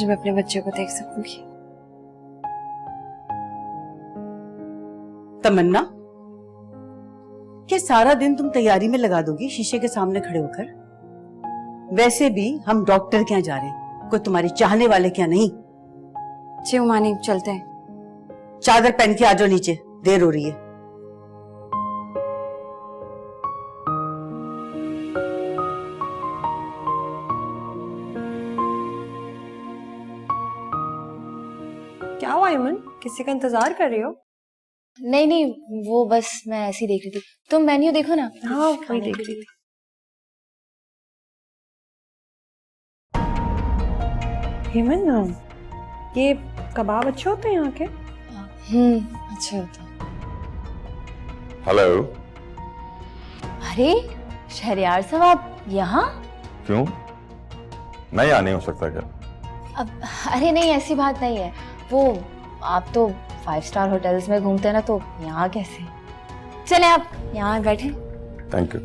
आज मैं अपने बच्चे को देख सकूंगी। तमन्ना, क्या सारा दिन तुम तैयारी में लगा दोगी शीशे के सामने खड़े होकर? वैसे भी हम डॉक्टर के यहाँ जा रहे हैं, कोई तुम्हारी चाहने वाले क्या नहीं। जी उमानी, चलते हैं। चादर पहन के आ जाओ नीचे, देर हो रही है। क्या हुआ अमन, किसी का इंतजार कर रही हो? नहीं नहीं, वो बस मैं ऐसे ही देख रही थी। तुम मेन्यू देखो ना। हाँ वही देख रही थी। हेमन, ये कबाब अच्छे होते हैं यहाँ के? अच्छा होता। हेलो। अरे शहरयार साहब, आप यहाँ? क्यों, मैं यहाँ नहीं हो सकता क्या? अब अरे नहीं, ऐसी बात नहीं है। वो आप तो 5 स्टार होटल्स में घूमते हैं ना, तो यहाँ कैसे? चले आप यहाँ बैठे। Thank you.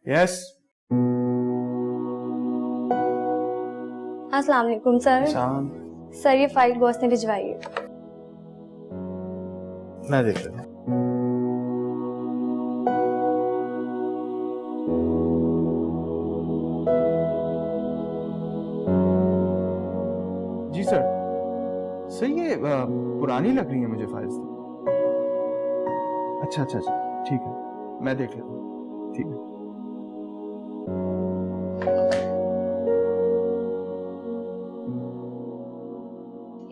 यस। अस्सलाम वालेकुम सर। शाम। सर ये फाइल बॉस ने भिजवाई है। मैं देख लेता हूँ। जी सर। सर ये पुरानी लग रही है मुझे फाइल्स। अच्छा अच्छा अच्छा, ठीक है, मैं देख लेता हूँ। ठीक है।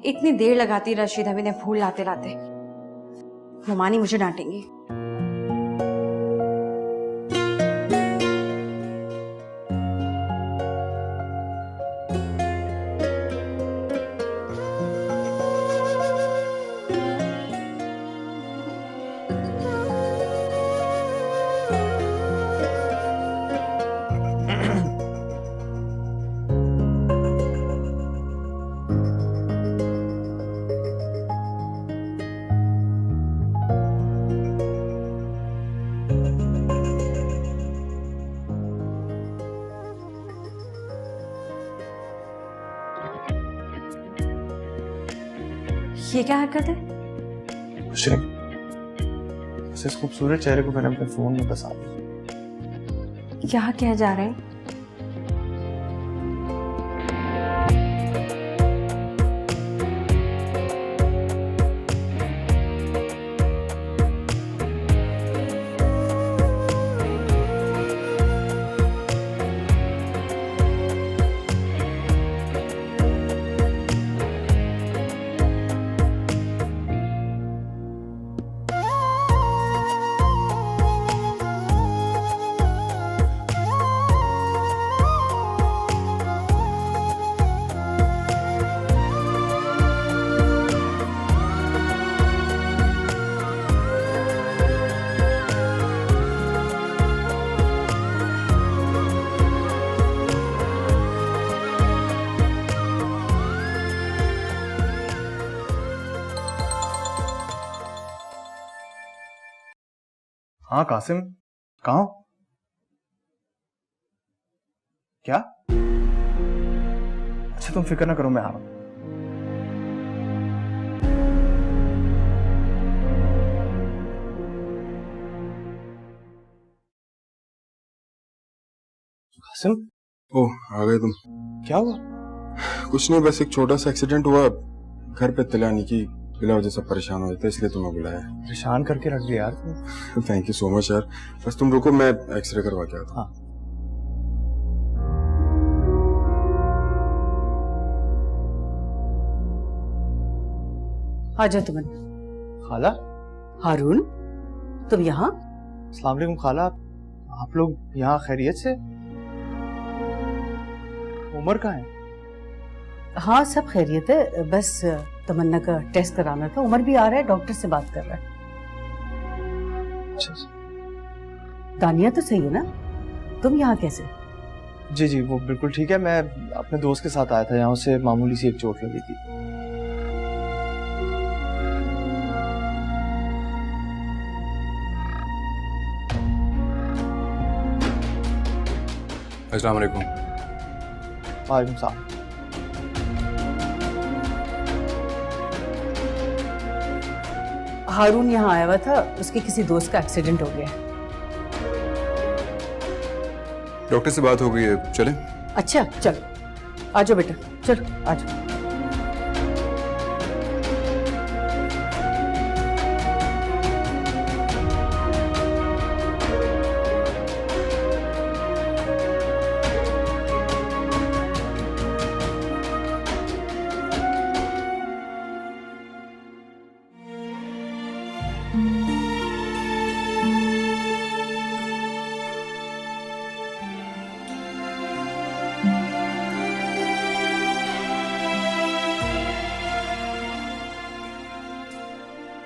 इतनी देर लगाती रशीद अभी ने फूल लाते लाते। मुमानी मुझे डांटेंगी। ये क्या हरकत है? कुछ नहीं, बस इस खूबसूरत चेहरे को मैंने अपने फोन में बसा दिया। यहाँ क्या जा रहे हैं? हाँ कासिम, कहाँ हो? क्या? अच्छा तुम फिक्र ना करो, मैं आ रहा हूं। कासिम, ओह आ गए तुम। क्या हुआ? कुछ नहीं, बस एक छोटा सा एक्सीडेंट हुआ, घर पे तिलानी की बिला वजह से परेशान हो जाते, इसलिए तुम्हें बुलाया। परेशान करके रख दिया यार तुम। थैंक यू सो मच यार, बस तुम रुको, मैं एक्सरे करवा के आता हूं। हाँ। आ जाओ तमन्ना। खाला। हारून, तुम यहाँ? अस्सलाम वालेकुम खाला, आप लोग यहाँ खैरियत से? उमर कहाँ है? हाँ सब खैरियत है, बस तमन्ना का टेस्ट कराना था। उमर भी आ रहा है, डॉक्टर से बात कर रहा है। अच्छा। दानिया तो सही है ना? तुम यहाँ कैसे? जी जी वो बिल्कुल ठीक है। मैं अपने दोस्त के साथ आया था, यहाँ उसे मामूली सी एक चोट लगी थी। अस्सलाम वालेकुम। वालेकुम सलाम। हारून यहाँ आया हुआ था, उसके किसी दोस्त का एक्सीडेंट हो गया है। डॉक्टर से बात हो गई है, चलें? अच्छा चल, आ जाओ बेटा, चलो आ जाओ।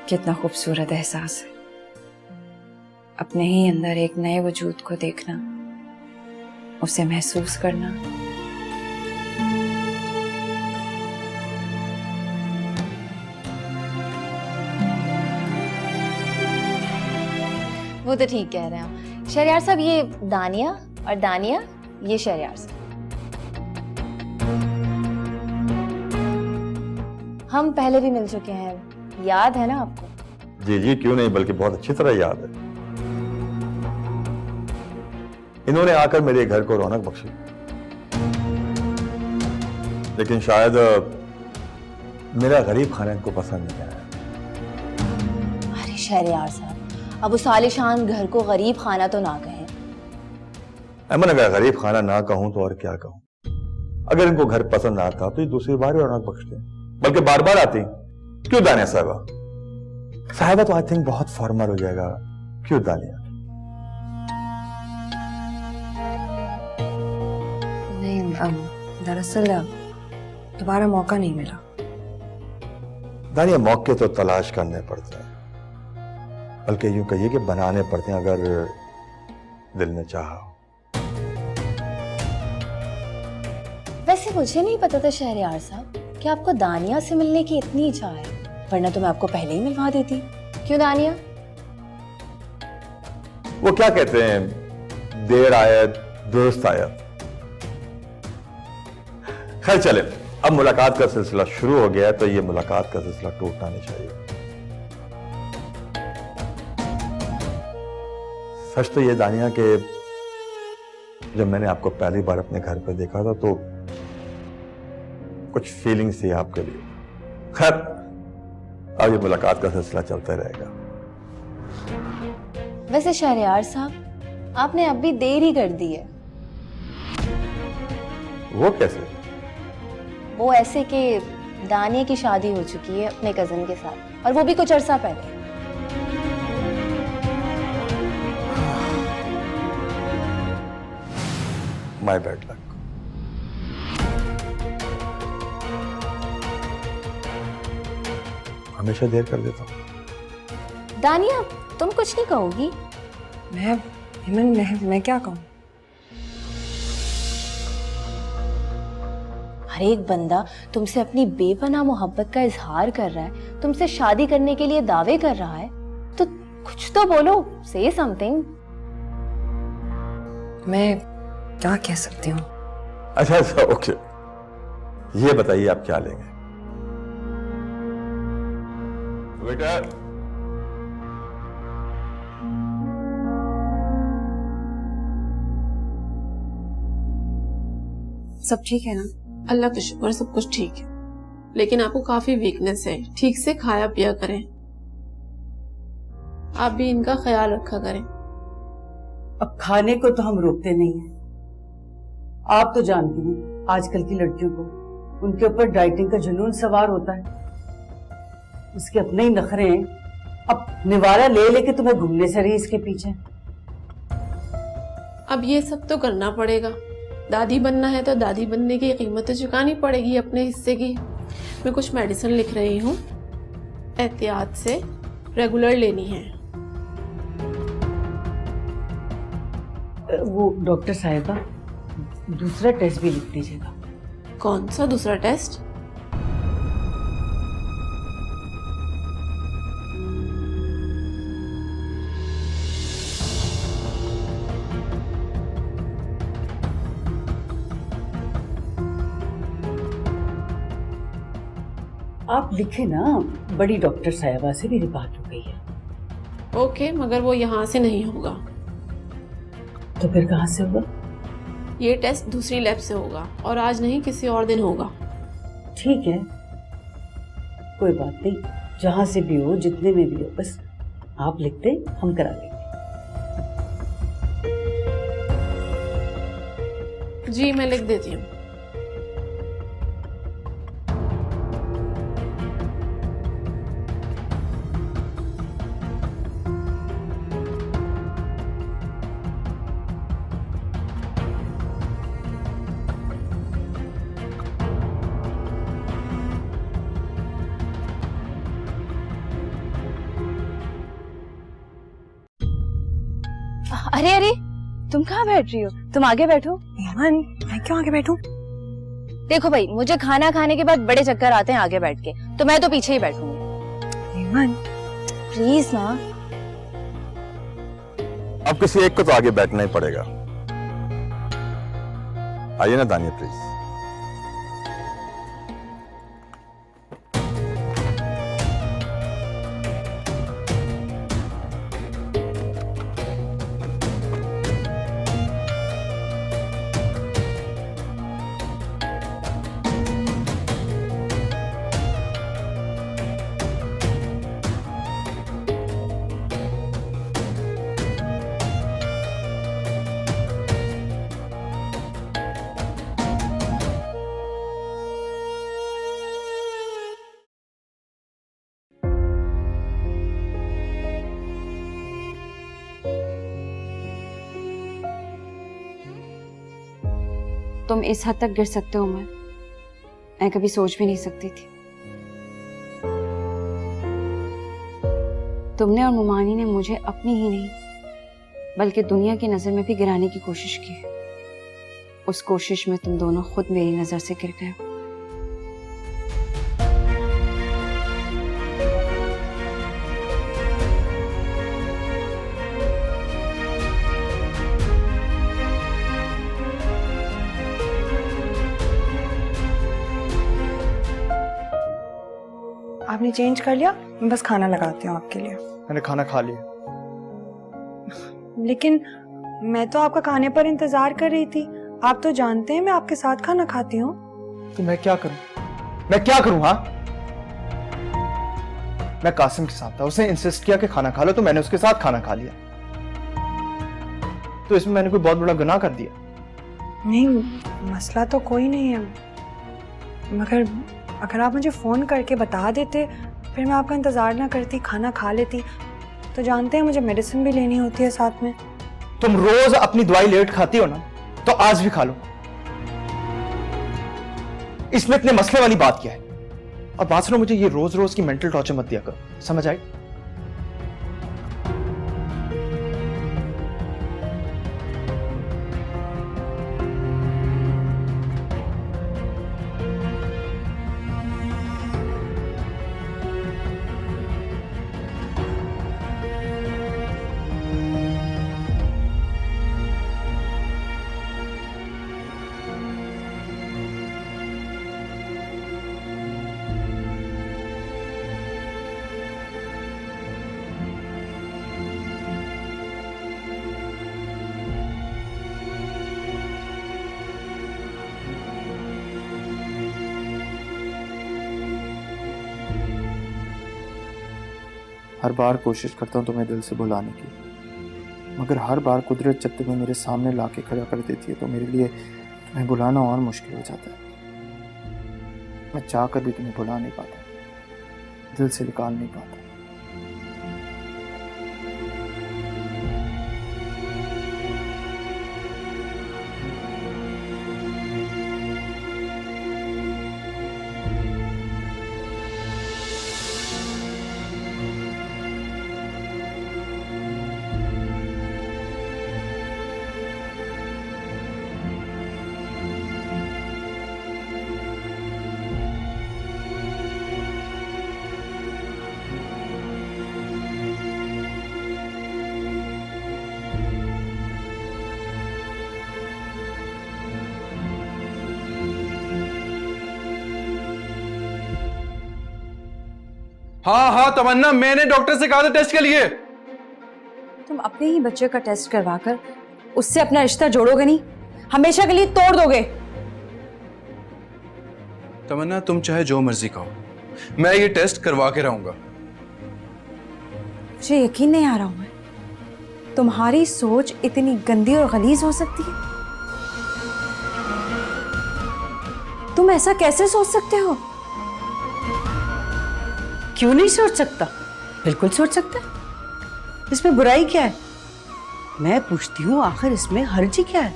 कितना खूबसूरत एहसास है अपने ही अंदर एक नए वजूद को देखना, उसे महसूस करना। वो तो ठीक कह रहे हैं शहरयार साहब। ये दानिया और दानिया, ये शहरयार साहब। हम पहले भी मिल चुके हैं, याद है ना आपको? जी जी क्यों नहीं, बल्कि बहुत अच्छी तरह याद है। इन्होंने आकर मेरे घर को रौनक बख्शी, लेकिन शायद मेरा गरीब खाना इनको पसंद नहीं आया। अरे शहरयार साहब, अब उस आलीशान घर को गरीब खाना तो ना कहें। अमन, अगर गरीब खाना ना कहूं तो और क्या कहूं। अगर इनको घर पसंद आता तो ये दूसरी बार ही रौनक बख्शते, बल्कि बार बार आती। क्यों दानिया साहबा? साहिबा तो आई थिंक बहुत फॉर्मल हो जाएगा। क्यों दानिया? नहीं, दरअसल दोबारा मौका नहीं मिला। दानिया, मौके तो तलाश करने पड़ते हैं, बल्कि यूं कहिए कि बनाने पड़ते हैं, अगर दिल में चाहा हो। वैसे मुझे नहीं पता था शहरयार साहब कि आपको दानिया से मिलने की इतनी इच्छा है, वरना तो मैं आपको पहले ही मिलवा देती। क्यों दानिया? वो क्या कहते हैं, देर आए दुरुस्त आया। खैर चले, अब मुलाकात का सिलसिला शुरू हो गया है, तो ये मुलाकात का सिलसिला टूटना नहीं चाहिए। सच तो ये दानिया के जब मैंने आपको पहली बार अपने घर पे देखा था तो कुछ फीलिंग्स थी आपके लिए। खैर अब ये मुलाकात का सिलसिला चलता रहेगा। वैसे शहरयार साहब, आपने अब भी देर ही कर दी है। वो कैसे? वो ऐसे कि दानिया की शादी हो चुकी है अपने कजन के साथ, और वो भी कुछ अरसा पहले। My bad luck. हमेशा देर कर देता हूं। दानिया, तुम कुछ नहीं कहोगी? मैं क्या कहूँ? हर एक बंदा तुमसे अपनी बेपनाह मोहब्बत का इजहार कर रहा है, तुमसे शादी करने के लिए दावे कर रहा है, तो कुछ तो बोलो, से समथिंग। मैं क्या कह सकती हूँ? अच्छा ओके, ये बताइए आप क्या लेंगे? बेटा सब ठीक है ना? अल्लाह का शुक्र, सब कुछ ठीक है, लेकिन आपको काफी वीकनेस है। ठीक से खाया पिया करें, आप भी इनका ख्याल रखा करें। अब खाने को तो हम रोकते नहीं हैं। आप तो जानती हैं आजकल की लड़कियों को, उनके ऊपर डाइटिंग का जुनून सवार होता है। उसके अपने ही नखरे हैं। अब निवारा ले लेके तुम्हें घूमने से रही इसके पीछे। अब ये सब तो करना पड़ेगा। दादी बनना है तो दादी बनने की कीमत तो चुकानी पड़ेगी अपने हिस्से की। मैं कुछ मेडिसिन लिख रही हूँ, एहतियात से रेगुलर लेनी है। वो डॉक्टर साहिबा, दूसरा टेस्ट भी लिख दीजिएगा। कौन सा दूसरा टेस्ट? आप लिखे ना, बड़ी डॉक्टर साहिबा से मेरी बात हो गई है। ओके, मगर वो यहाँ से नहीं होगा। तो फिर कहाँ से होगा? ये टेस्ट दूसरी लैब से होगा और आज नहीं, किसी और दिन होगा। ठीक है, कोई बात नहीं, जहां से भी हो, जितने में भी हो, बस आप लिख दें, हम करा लेंगे। जी मैं लिख देती हूँ। अरे अरे, तुम कहाँ बैठ रही हो? तुम आगे बैठो। ईमान, मैं क्यों आगे बैठूं? देखो भाई, मुझे खाना खाने के बाद बड़े चक्कर आते हैं आगे बैठ के, तो मैं तो पीछे ही बैठूंगी। ईमान, प्लीज ना। अब किसी एक को तो आगे बैठना ही पड़ेगा। आइए ना दानिया प्लीज। तुम इस हद तक गिर सकते हो, मैं कभी सोच भी नहीं सकती थी। तुमने और मुमानी ने मुझे अपनी ही नहीं बल्कि दुनिया की नजर में भी गिराने की कोशिश की। उस कोशिश में तुम दोनों खुद मेरी नजर से गिर गए हो। आपने चेंज कर लिया? मैं बस खाना लगाती हूँ आपके लिए। मैंने खाना खा लिया। लेकिन मैं तो आपका खाने पर इंतजार कर रही थी। आप तो जानते हैं मैं आपके साथ खाना खाती हूँ। तो मैं क्या करूं? मैं क्या करूं? हाँ, मैं कासिम के साथ था, उसने इंसिस्ट किया कि खाना खा लो, तो मैंने उसके साथ खाना खा लिया। तो इसमें मैंने कोई बहुत बड़ा गुनाह कर दिया? नहीं, मसला तो कोई नहीं है, मगर अगर आप मुझे फोन करके बता देते, फिर मैं आपका इंतजार ना करती, खाना खा लेती। तो जानते हैं मुझे मेडिसिन भी लेनी होती है साथ में। तुम रोज अपनी दवाई लेट खाती हो ना, तो आज भी खा लो। इसमें इतने मसले वाली बात क्या है? और बात सुनो, मुझे ये रोज रोज की मेंटल टॉर्चर मत दिया करो, समझ आई? हर बार कोशिश करता हूँ तुम्हें दिल से भुलाने की, मगर हर बार कुदरत जब तुम्हें मेरे सामने लाके खड़ा कर देती है तो मेरे लिए तुम्हें भुलाना और मुश्किल हो जाता है। मैं चाह कर भी तुम्हें भुला नहीं पाता, दिल से निकाल नहीं पाता। हाँ हाँ तमन्ना, मैंने डॉक्टर से कहा था टेस्ट के लिए। तुम अपने ही बच्चे का टेस्ट करवाकर उससे अपना रिश्ता जोड़ोगे नहीं, हमेशा के लिए तोड़ दोगे। तमन्ना तुम चाहे जो मर्जी कहो, मैं ये टेस्ट करवा के रहूंगा। मुझे यकीन नहीं आ रहा हूं, तुम्हारी सोच इतनी गंदी और गलीज हो सकती है। तुम ऐसा कैसे सोच सकते हो? क्यों नहीं सोच सकता? बिल्कुल सोच सकता है। इसमें बुराई क्या है? मैं पूछती हूँ, आखिर इसमें हर्जी क्या है?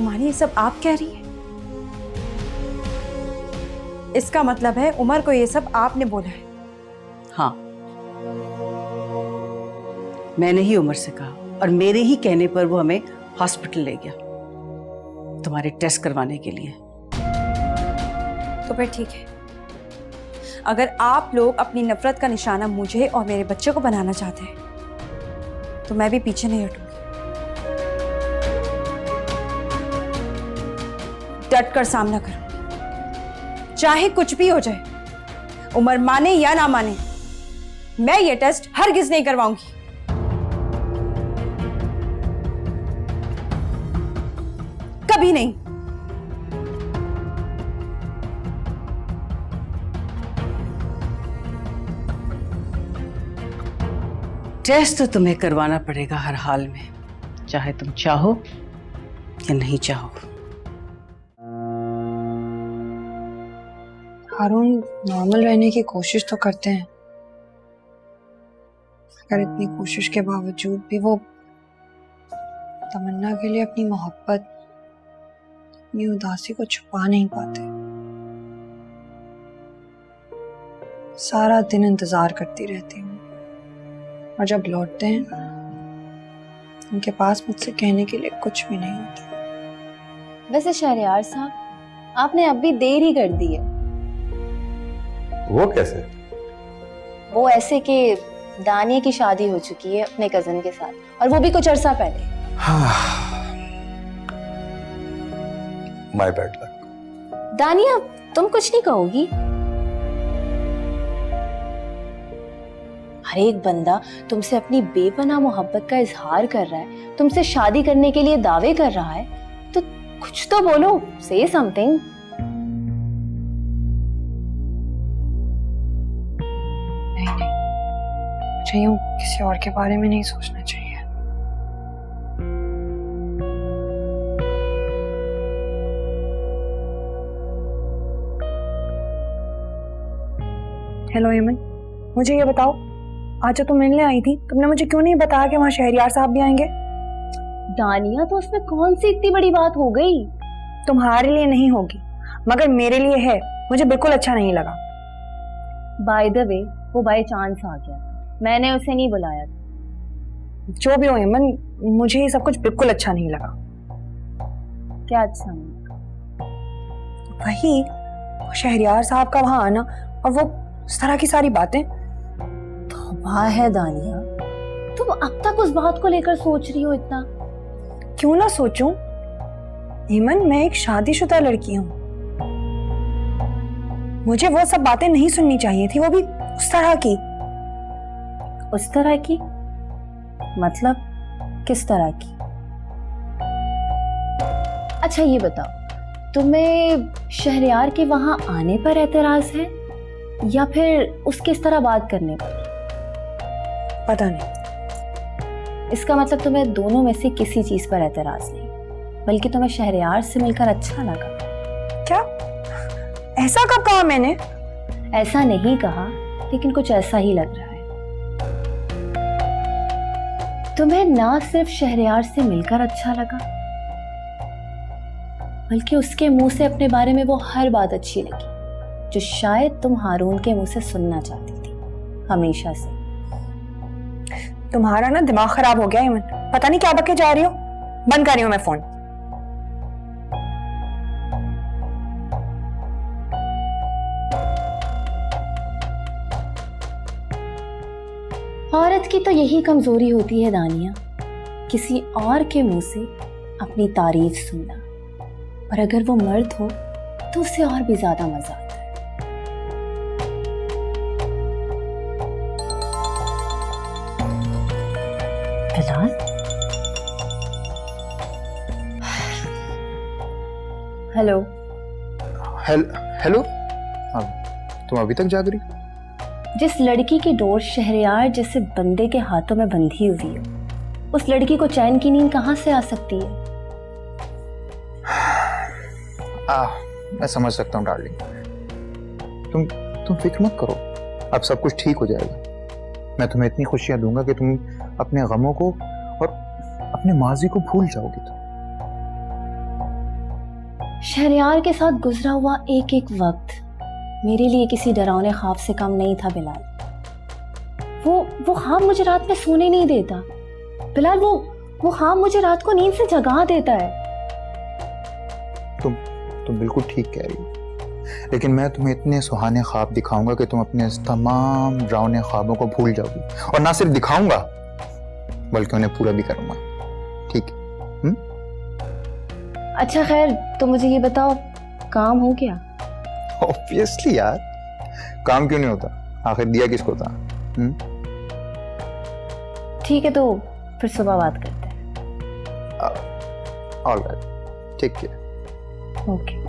मानी ये सब आप कह रही हैं? इसका मतलब है उमर को ये सब आपने बोला है? हाँ, मैंने ही उमर से कहा और मेरे ही कहने पर वो हमें हॉस्पिटल ले गया तुम्हारे टेस्ट करवाने के लिए। तो फिर ठीक है, अगर आप लोग अपनी नफरत का निशाना मुझे और मेरे बच्चे को बनाना चाहते हैं तो मैं भी पीछे नहीं हटूंगी। डट कर सामना करूंगी, चाहे कुछ भी हो जाए। उमर माने या ना माने, मैं ये टेस्ट हरगिज नहीं करवाऊंगी। कभी नहीं। टेस्ट तो तुम्हें करवाना पड़ेगा हर हाल में, चाहे तुम चाहो या नहीं चाहो। हारून नॉर्मल रहने की कोशिश तो करते हैं, मगर इतनी कोशिश के बावजूद भी वो तमन्ना के लिए अपनी मोहब्बत, अपनी उदासी को छुपा नहीं पाते। सारा दिन इंतजार करती रहती हूँ और जब लौटते हैं उनके पास मुझसे कहने के लिए कुछ भी नहीं होता। वैसे शहरयार साहब, आपने अब भी देर ही कर दी है। वो कैसे? वो ऐसे कि दानिया की शादी हो चुकी है अपने कजन के साथ, और वो भी कुछ अरसा पहले। My bad luck. दानिया, तुम कुछ नहीं कहोगी? हर एक बंदा तुमसे अपनी बेपनाह मोहब्बत का इजहार कर रहा है, तुमसे शादी करने के लिए दावे कर रहा है, तो कुछ तो बोलो, से समथिंग। नहीं, मुझे यूं किसी और के बारे में नहीं सोचना चाहिए। हेलो यमन, मुझे ये बताओ, आज जब तुम मिलने आई थी तुमने मुझे क्यों नहीं बताया कि वहाँ शहरयार साहब भी आएंगे? दानिया, तो उसमें कौन सी इतनी बड़ी बात हो गई? तुम्हारे लिए नहीं होगी, मगर मेरे लिए है। मुझे बिल्कुल अच्छा नहीं लगा। बाय द वे, वो बाय चांस आ गया था, मैंने उसे नहीं बुलाया था। जो भी हो यमन, मुझे ये सब कुछ बिल्कुल अच्छा नहीं लगा। क्या अच्छा नहीं? वही शहरयार साहब का वहां आना और वो उस तरह की सारी बातें। वाह है दानिया, तुम अब तक उस बात को लेकर सोच रही हो इतना? क्यों ना सोचूं ईमन, मैं एक शादीशुदा लड़की हूँ। मुझे वो सब बातें नहीं सुननी चाहिए थी, वो भी उस तरह की। उस तरह की मतलब किस तरह की? अच्छा ये बताओ, तुम्हें शहरयार के वहां आने पर एतराज है या फिर उसके इस तरह बात करने पर? पता नहीं। इसका मतलब तुम्हें दोनों में से किसी चीज पर एतराज नहीं, बल्कि तुम्हें शहरयार से मिलकर अच्छा लगा। क्या? ऐसा कब कहा मैंने? ऐसा नहीं कहा, लेकिन कुछ ऐसा ही लग रहा है। तुम्हें ना सिर्फ शहरयार से मिलकर अच्छा लगा, बल्कि उसके मुंह से अपने बारे में वो हर बात अच्छी लगी जो शायद तुम हारून के मुंह से सुनना चाहती थी हमेशा से। तुम्हारा ना दिमाग खराब हो गया ईमन, पता नहीं क्या बके जा रही हो। बंद कर रही हूं मैं फोन। औरत की तो यही कमजोरी होती है दानिया, किसी और के मुंह से अपनी तारीफ सुनना, और अगर वो मर्द हो तो उससे और भी ज्यादा मजा आता है। हेलो। हेलो। हाँ, तुम अभी तक जाग रही? जिस लड़की की डोर शहरयार जैसे बंदे के हाथों में बंधी हुई हो, उस लड़की को चैन की नींद कहाँ से आ सकती है? मैं समझ सकता हूँ डार्लिंग। तुम फिक्र मत करो, अब सब कुछ ठीक हो जाएगा। मैं तुम्हें इतनी खुशियां दूंगा कि तुम अपने गमों को और अपने माजी को भूल जाओगी। तो शहरयार के साथ गुजरा हुआ एक एक वक्त मेरे लिए किसी डरावने ख्वाब से कम नहीं था बिलाल। वो ख्वाब मुझे रात में सोने नहीं देता बिलाल। वो ख्वाब मुझे रात को नींद से जगा देता है। तुम बिल्कुल ठीक कह रही हो, लेकिन मैं तुम्हें इतने सुहाने ख्वाब दिखाऊंगा कि तुम अपने इस तमाम डरावने ख्वाबों को भूल जाओगी। और ना सिर्फ दिखाऊंगा बल्कि उन्हें पूरा भी करूंगा। ठीक है? अच्छा खैर, तो मुझे ये बताओ, काम हो गया? ऑब्वियसली यार, काम क्यों नहीं होता? आखिर दिया किसको था? ठीक है, तो फिर सुबह बात करते हैं। ऑलराइट, ठीक है। ओके।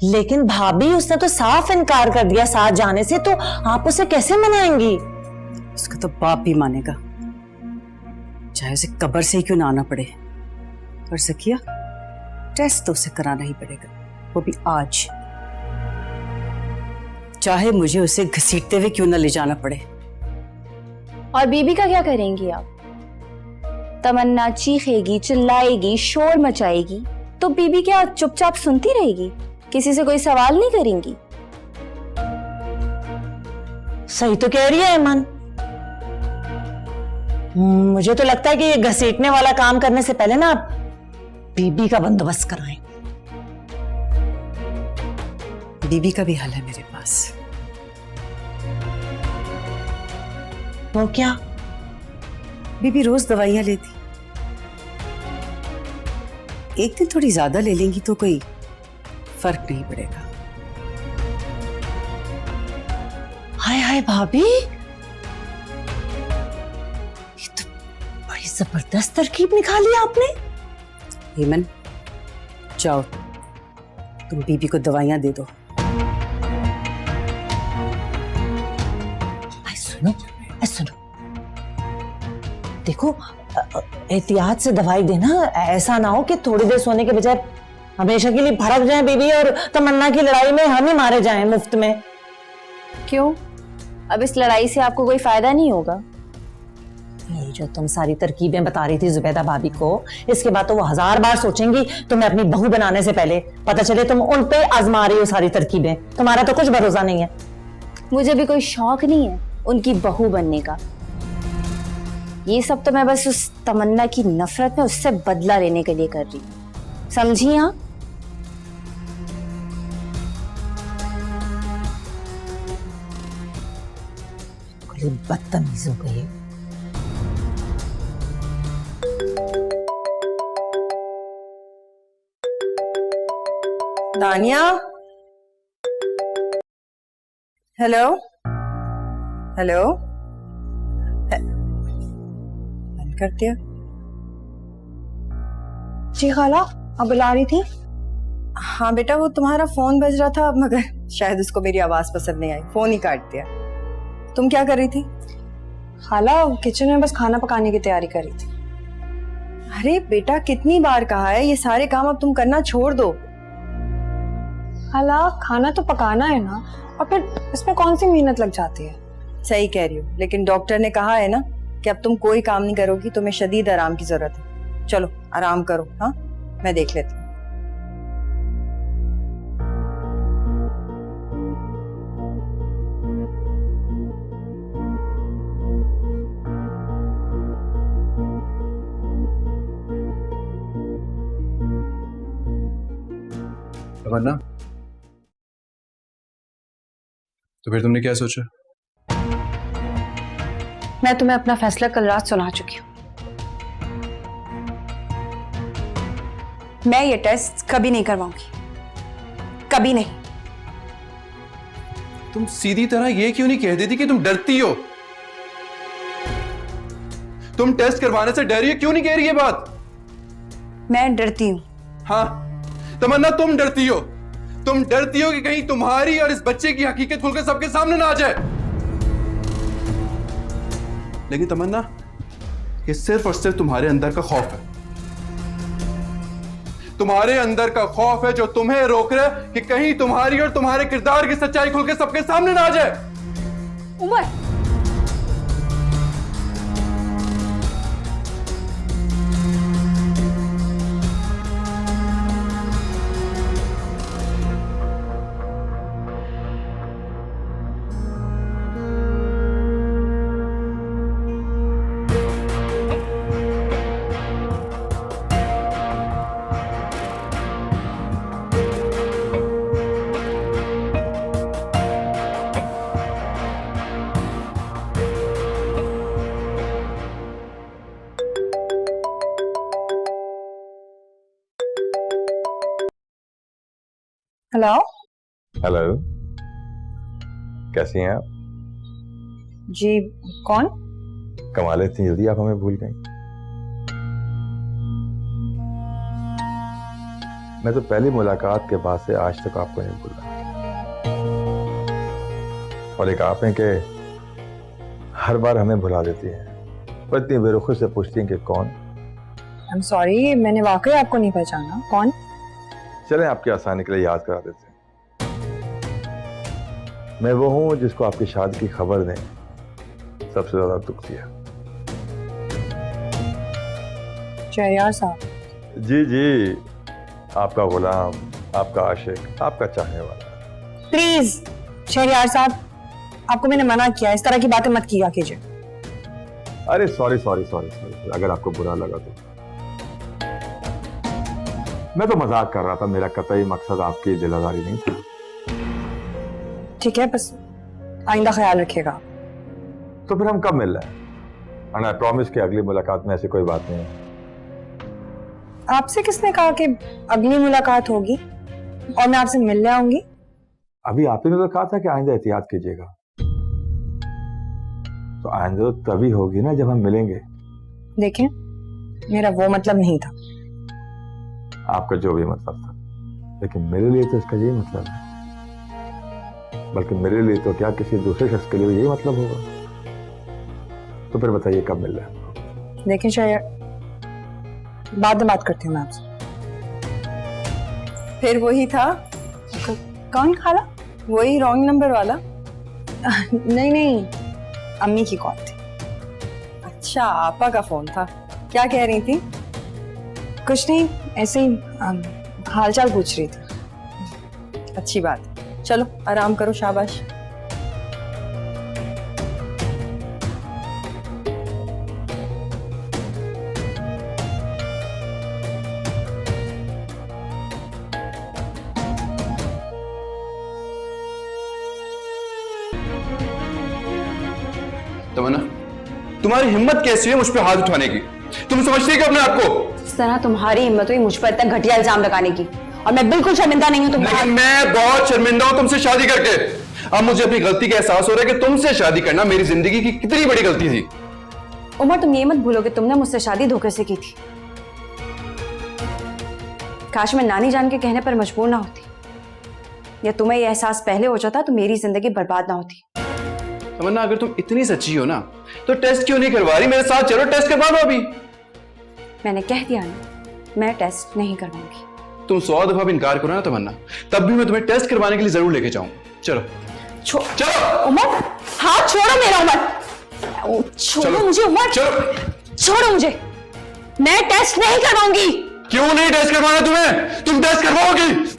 लेकिन भाभी, उसने तो साफ इनकार कर दिया साथ जाने से, तो आप उसे कैसे मनाएंगी? उसका तो बाप भी मानेगा, चाहे उसे कब्र से ही क्यों ना आना पड़े। पर सकिया, टेस्ट तो उसे कराना ही पड़ेगा, वो भी आज, चाहे मुझे उसे घसीटते हुए क्यों ना ले जाना पड़े। और बीबी का क्या करेंगी आप? तमन्ना चीखेगी, चिल्लाएगी, शोर मचाएगी, तो बीबी क्या चुपचाप सुनती रहेगी? किसी से कोई सवाल नहीं करेंगी? सही तो कह रही है ऐमान। मुझे तो लगता है कि ये घसीटने वाला काम करने से पहले ना आप बीबी का बंदोबस्त कराएं। बीबी का भी हल है मेरे पास। वो क्या? बीबी रोज दवाइयां लेती, एक दिन थोड़ी ज्यादा ले लेंगी तो कोई फर्क नहीं पड़ेगा। हाय हाय भाभी, ये तो बड़ी जबरदस्त तरकीब निकाली आपने। हेमन, जाओ तुम बीबी को दवाइयां दे दो। सुनो, देखो, एहतियात से दवाई देना, ऐसा ना हो कि थोड़ी देर सोने के बजाय हमेशा के लिए भड़क जाए बीबी और तमन्ना की लड़ाई में हम ही मारे जाएं मुफ्त में। क्यों? अब इस लड़ाई से आपको कोई फायदा नहीं होगा? ये जो तुम सारी तरकीबें बता रही थी जुबैदा भाभी को, इसके बाद तो वो 1000 बार सोचेंगी तुम्हें अपनी बहू बनाने से पहले। पता चले तुम उन पे आजमा रही हो सारी तरकीबें। तुम्हारा तो कुछ भरोसा नहीं है। मुझे भी कोई शौक नहीं है उनकी बहू बनने का। ये सब तो मैं बस उस तमन्ना की नफरत में उससे बदला लेने के लिए कर रही हूँ, समझी आप? बदतमीज हो गई है। दानिया, हेलो हेलो, बंद कर दिया। जी खाला, आप बुला रही थी? हाँ बेटा, वो तुम्हारा फोन बज रहा था, मगर शायद उसको मेरी आवाज पसंद नहीं आई, फोन ही काट दिया। तुम क्या कर रही थी? खाला किचन में बस खाना पकाने की तैयारी कर रही थी। अरे बेटा, कितनी बार कहा है ये सारे काम अब तुम करना छोड़ दो। खाला खाना तो पकाना है ना, और फिर इसमें कौन सी मेहनत लग जाती है। सही कह रही हो, लेकिन डॉक्टर ने कहा है ना कि अब तुम कोई काम नहीं करोगी, तुम्हें शदीद आराम की जरूरत है। चलो आराम करो, हाँ मैं देख लेती हूँ। तमन्ना, तो फिर तुमने क्या सोचा? मैं तुम्हें अपना फैसला कल रात सुना चुकी हूँ। मैं ये टेस्ट कभी नहीं करवाऊंगी, कभी नहीं। तुम सीधी तरह ये क्यों नहीं कह देती कि तुम डरती हो? तुम टेस्ट करवाने से डर रही हो, क्यों नहीं कह रही ये बात? मैं डरती हूँ। हाँ तमन्ना, तुम डरती हो। तुम डरती हो कि कहीं तुम्हारी और इस बच्चे की हकीकत खुलकर सबके सामने ना आ जाए। लेकिन तमन्ना, ये सिर्फ और सिर्फ तुम्हारे अंदर का खौफ है। तुम्हारे अंदर का खौफ है जो तुम्हें रोक रहा है कि कहीं तुम्हारी और तुम्हारे किरदार की सच्चाई खुलकर सबके सामने ना आ जाए। उमर, हेलो। हेलो, कैसी हैं आप? जी कौन? कमाल है, इतनी जल्दी आप हमें भूल गई। मैं तो पहली मुलाकात के बाद से आज तक आपको नहीं भूला। और एक आप हैं कि हर बार हमें भुला देती हैं, पर इतनी बेरुखी से पूछती हैं कि कौन। आई एम सॉरी, मैंने वाकई आपको नहीं पहचाना। कौन? चलें आपकी आसानी के लिए याद करा देते हैं। मैं वो हूं जिसको आपकी शादी की खबर ने सबसे ज्यादा दुख दिया। शहरयार साहब। जी जी, आपका गुलाम, आपका आशिक, आपका चाहने वाला। प्लीज शहरयार साहब, आपको मैंने मना किया, इस तरह की बातें मत किया कीजिए। अरे सॉरी सॉरी सॉरी सॉरी, अगर आपको बुरा लगा तो। मैं तो मजाक कर रहा था, मेरा कतई मकसद आपकी दिल आजारी नहीं थी। ठीक है, बस आइंदा ख्याल रखिएगा। तो फिर हम कब मिल रहे हैं? एंड आई प्रॉमिस कि अगली मुलाकात में ऐसी कोई बात नहीं है। आपसे किसने कहा कि अगली मुलाकात होगी और मैं आपसे मिलने आऊंगी? अभी आपने तो कहा था कि आइंदा एहतियात कीजिएगा, तो आइंदा तो तभी होगी ना जब हम मिलेंगे। देखें, मेरा वो मतलब नहीं था। आपका जो भी मतलब था, लेकिन मेरे लिए तो इसका यही मतलब है। बल्कि मेरे लिए तो क्या, किसी दूसरे शख्स के लिए भी यही मतलब होगा। तो फिर बताइए कब मिल रहे हैं? देखें शहर, बाद में बात करती हूँ मैं आपसे। फिर वही था। कौन खाला? वही रॉन्ग नंबर वाला। नहीं नहीं, अम्मी की कॉल थी। अच्छा, आपा का फोन था। क्या कह रही थी? कुछ नहीं, ऐसे ही हालचाल पूछ रही थी। अच्छी बात। चलो आराम करो, शाबाश। तमन्ना, तुम्हारी हिम्मत कैसी है मुझ पे हाथ उठाने की? तुम समझती हो अपने आप को? इस तरह तुम्हारी हिम्मत हुई मुझ पर इतना घटिया इल्जाम लगाने की, और मैं बिल्कुल शर्मिंदा नहीं हूँ लेकिन मैं बहुत शर्मिंदा हूं तुमसे शादी करके। अब मुझे अपनी गलती का एहसास हो रहा है कि तुमसे शादी करना मेरी जिंदगी की कितनी बड़ी गलती थी। उमर, तुम ये मत भूलो कि तुमने मुझसे शादी धोखे से की थी। काश मैं नानी जान के कहने पर मजबूर ना होती, या तुम्हें यह एहसास पहले हो जाता तो मेरी जिंदगी बर्बाद ना होती। तमन्ना, अगर तुम इतनी सच्ची हो ना तो टेस्ट क्यों नहीं करवा रही? मेरे साथ चलो, टेस्ट करवा लो अभी। मैंने कह दिया ना, मैं टेस्ट नहीं करवाऊंगी। तुम 100 दफा भी इनकार करो ना तमन्ना, तब भी मैं तुम्हें टेस्ट करवाने के लिए जरूर लेके जाऊंगा। चलो चलो। उमर, हाथ छोड़ो मेरा। उमर छोड़ो मुझे। उमर चलो, छोड़ो मुझे। मैं टेस्ट नहीं करवाऊंगी। क्यों नहीं टेस्ट करवाना तुम्हें? तुम टेस्ट करवाओगी।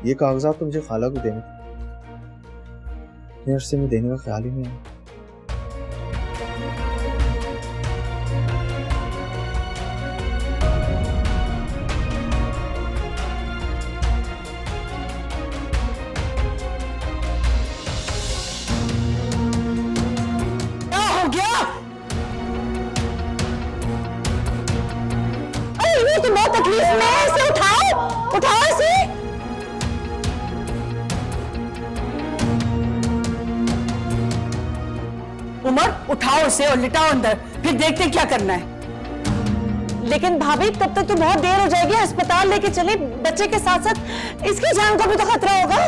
ये कागजात तो मुझे खाला को देने थे, इतने अरसे में देने का ख्याल ही नहीं आया। क्या हो गया? अरे ये तो बहुत तकलीफ में है, इसे उठाओ इसे। उमर, उठाओ इसे और लिटाओ अंदर, फिर देखते क्या करना है। लेकिन भाभी तब तक तो बहुत देर हो जाएगी, अस्पताल लेके चले, बच्चे के साथ साथ इसकी जान को भी तो खतरा होगा।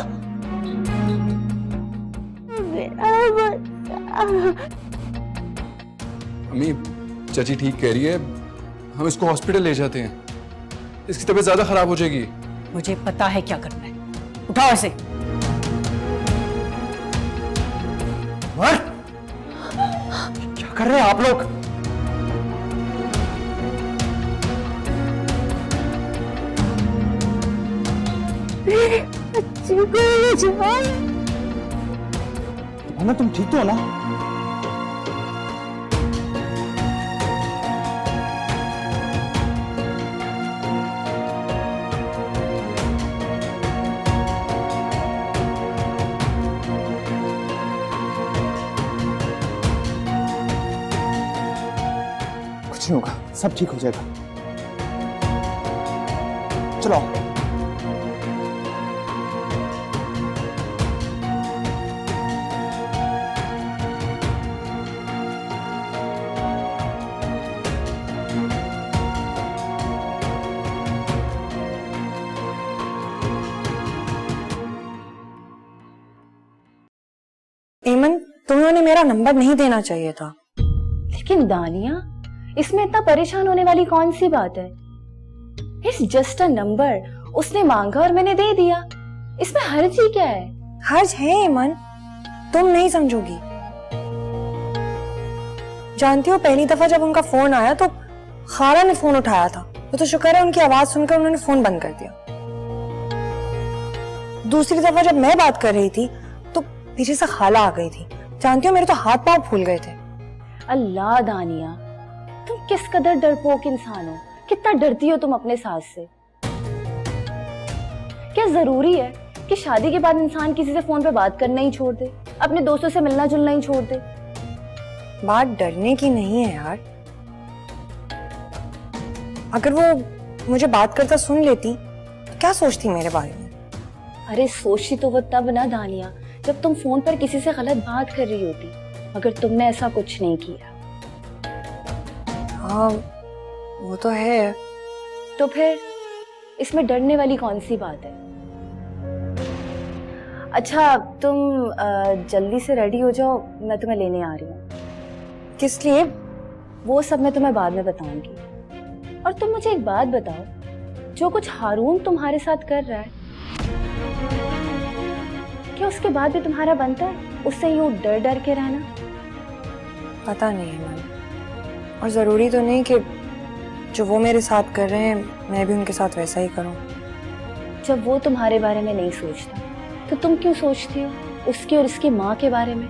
अम्मी, चाची ठीक कह रही है, हम इसको हॉस्पिटल ले जाते हैं, इसकी तबीयत ज्यादा खराब हो जाएगी। मुझे पता है क्या करना है, उठाओ इसे। उमर, क्या कर रहे हैं आप लोग? तुम ठीक तो हो ना? कुछ नहीं होगा, सब ठीक हो जाएगा। चलो। एमन, तुम्हें मेरा नंबर नहीं देना चाहिए था। लेकिन दानिया, इसमें इतना परेशान होने वाली कौन सी बात है? इट्स जस्ट अ नंबर, उसने मांगा और मैंने दे दिया, इसमें हर्ज ही क्या है? हर्ज है एमन, तुम नहीं समझोगी। जानती हो, पहली दफा जब उनका फोन आया तो खाला ने फोन उठाया था, वो तो शुक्र है उनकी आवाज सुनकर उन्होंने फोन बंद कर दिया। दूसरी दफा जब मैं बात कर रही थी तो पीछे से खाला आ गई थी। जानती हो, मेरे तो हाथ पांव फूल गए थे। अल्लाह दानिया, तुम किस कदर डरपोक इंसान हो, कितना डरती हो तुम अपने सास से। क्या जरूरी है कि शादी के बाद इंसान किसी से फोन पे बात करना ही छोड़ दे, अपने दोस्तों से मिलना जुलना ही छोड़ दे? बात डरने की नहीं है यार। अगर वो मुझे बात करता सुन लेती तो क्या सोचती मेरे बारे में? अरे सोचती तो वो तब ना दानिया, जब तुम फोन पर किसी से गलत बात कर रही होती, मगर तुमने ऐसा कुछ नहीं किया। हाँ, वो तो है। तो फिर इसमें डरने वाली कौन सी बात है? अच्छा, तुम जल्दी से रेडी हो जाओ, मैं तुम्हें लेने आ रही हूँ। किस लिए? वो सब मैं तुम्हें बाद में बताऊंगी। और तुम मुझे एक बात बताओ, जो कुछ हारून तुम्हारे साथ कर रहा है, क्या उसके बाद भी तुम्हारा बनता है उससे यूं डर डर के रहना? पता नहीं है मैम, और जरूरी तो नहीं कि जो वो मेरे साथ कर रहे हैं मैं भी उनके साथ वैसा ही करूं। जब वो तुम्हारे बारे में नहीं सोचता तो तुम क्यों सोचती हो उसकी और इसकी माँ के बारे में?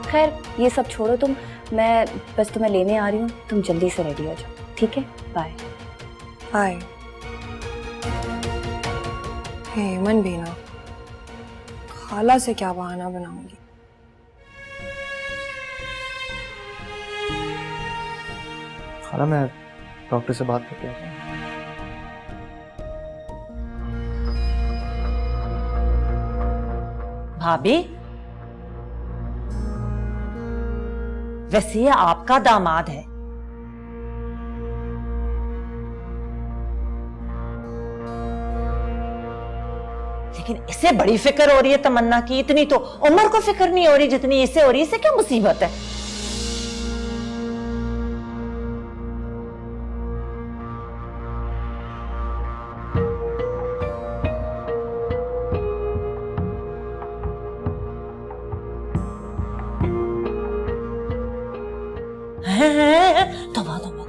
खैर, ये सब छोड़ो तुम, मैं बस तुम्हें लेने आ रही हूँ, तुम जल्दी से रेडी हो जाओ, ठीक है? Bye bye. हेमन भी ना, खाला से क्या बहाना बनाऊंगी। खाला, मैं डॉक्टर से बात करके आता हूँ। भाभी, वैसे ये आपका दामाद है, लेकिन इसे बड़ी फिक्र हो रही है तमन्ना की। इतनी तो उमर को फिक्र नहीं हो रही जितनी इसे हो रही है। इसे क्या मुसीबत है? तौबा तौबा,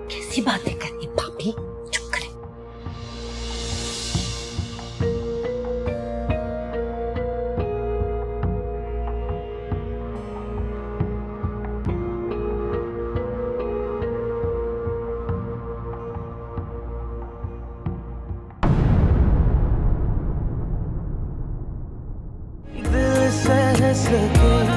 कैसी बातें कर रही भाभी, चुप करें। सके।